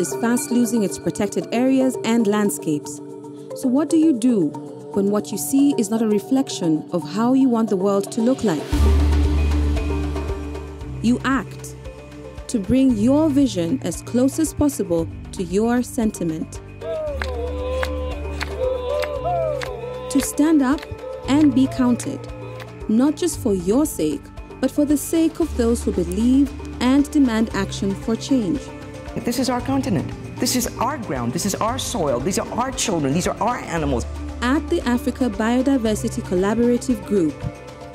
is fast losing its protected areas and landscapes. So what do you do when what you see is not a reflection of how you want the world to look like? You act to bring your vision as close as possible to your sentiment. To stand up and be counted, not just for your sake, but for the sake of those who believe and demand action for change. This is our continent. This is our ground. This is our soil. These are our children. These are our animals. At the Africa Biodiversity Collaborative Group,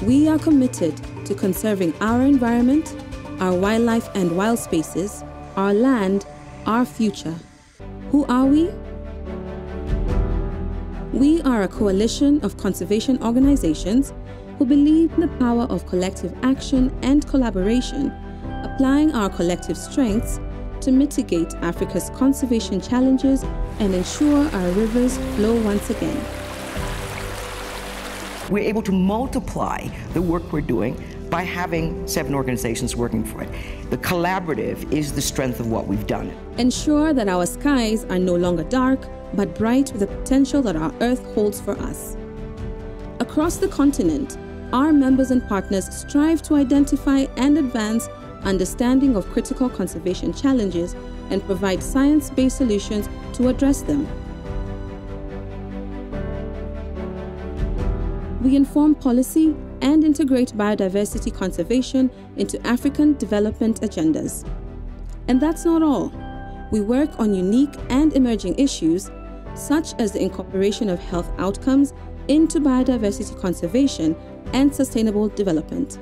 we are committed to conserving our environment, our wildlife and wild spaces, our land, our future. Who are we? We are a coalition of conservation organizations who believe in the power of collective action and collaboration, applying our collective strengths to mitigate Africa's conservation challenges and ensure our rivers flow once again. We're able to multiply the work we're doing by having 7 organizations working for it. The collaborative is the strength of what we've done. Ensure that our skies are no longer dark, but bright with the potential that our Earth holds for us. Across the continent, our members and partners strive to identify and advance understanding of critical conservation challenges and provide science-based solutions to address them. We inform policy and integrate biodiversity conservation into African development agendas. And that's not all. We work on unique and emerging issues, such as the incorporation of health outcomes into biodiversity conservation and sustainable development.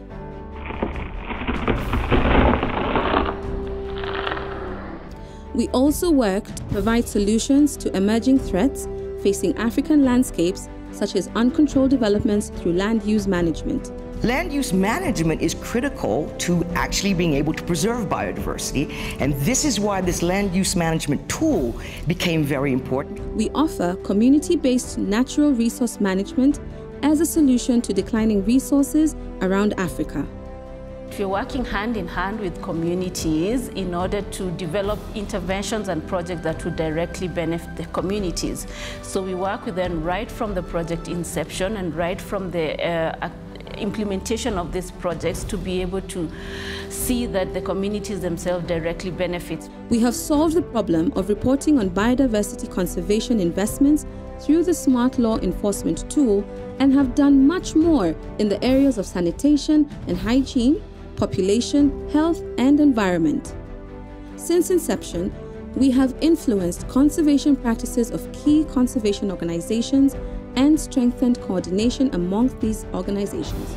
We also work to provide solutions to emerging threats facing African landscapes, such as uncontrolled developments through land use management. Land use management is critical to actually being able to preserve biodiversity, and this is why this land use management tool became very important. We offer community-based natural resource management as a solution to declining resources around Africa. We're working hand in hand with communities in order to develop interventions and projects that would directly benefit the communities. So we work with them right from the project inception and right from the implementation of these projects to be able to see that the communities themselves directly benefit. We have solved the problem of reporting on biodiversity conservation investments through the Smart Law Enforcement tool and have done much more in the areas of sanitation and hygiene, population, health, and environment. Since inception, we have influenced conservation practices of key conservation organizations and strengthened coordination amongst these organizations.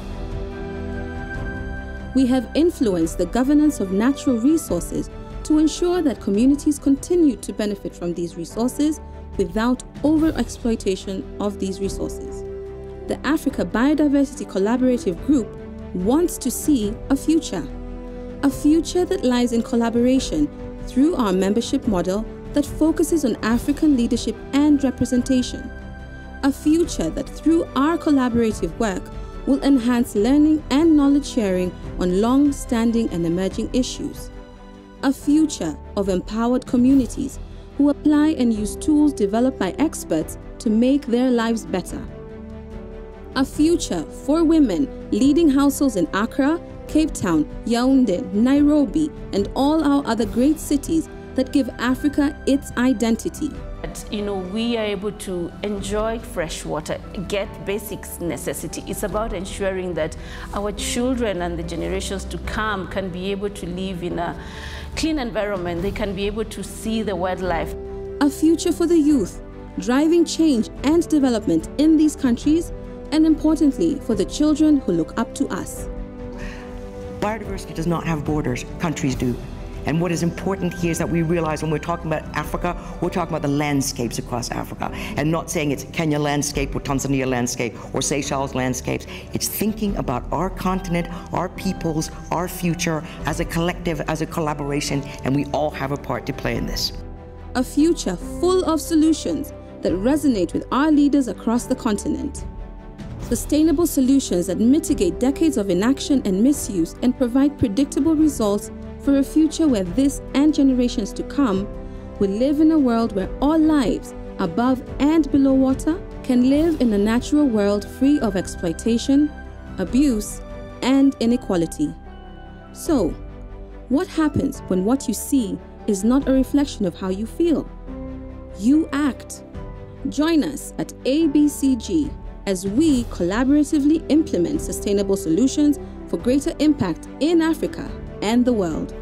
We have influenced the governance of natural resources to ensure that communities continue to benefit from these resources without overexploitation of these resources. The Africa Biodiversity Collaborative Group wants to see a future that lies in collaboration through our membership model that focuses on African leadership and representation. A future that through our collaborative work will enhance learning and knowledge sharing on long-standing and emerging issues. A future of empowered communities who apply and use tools developed by experts to make their lives better. A future for women leading households in Accra, Cape Town, Yaoundé, Nairobi, and all our other great cities that give Africa its identity. We are able to enjoy fresh water, get basic necessity. It's about ensuring that our children and the generations to come can be able to live in a clean environment. They can be able to see the wildlife. A future for the youth, driving change and development in these countries, and importantly, for the children who look up to us. Biodiversity does not have borders, countries do. And what is important here is that we realize when we're talking about Africa, we're talking about the landscapes across Africa, and not saying it's Kenya landscape or Tanzania landscape or Seychelles landscapes. It's thinking about our continent, our peoples, our future as a collective, as a collaboration, and we all have a part to play in this. A future full of solutions that resonate with our leaders across the continent. Sustainable solutions that mitigate decades of inaction and misuse and provide predictable results for a future where this and generations to come we live in a world where all lives, above and below water, can live in a natural world free of exploitation, abuse, and inequality. So, what happens when what you see is not a reflection of how you feel? You act. Join us at ABCG as we collaboratively implement sustainable solutions for greater impact in Africa and the world.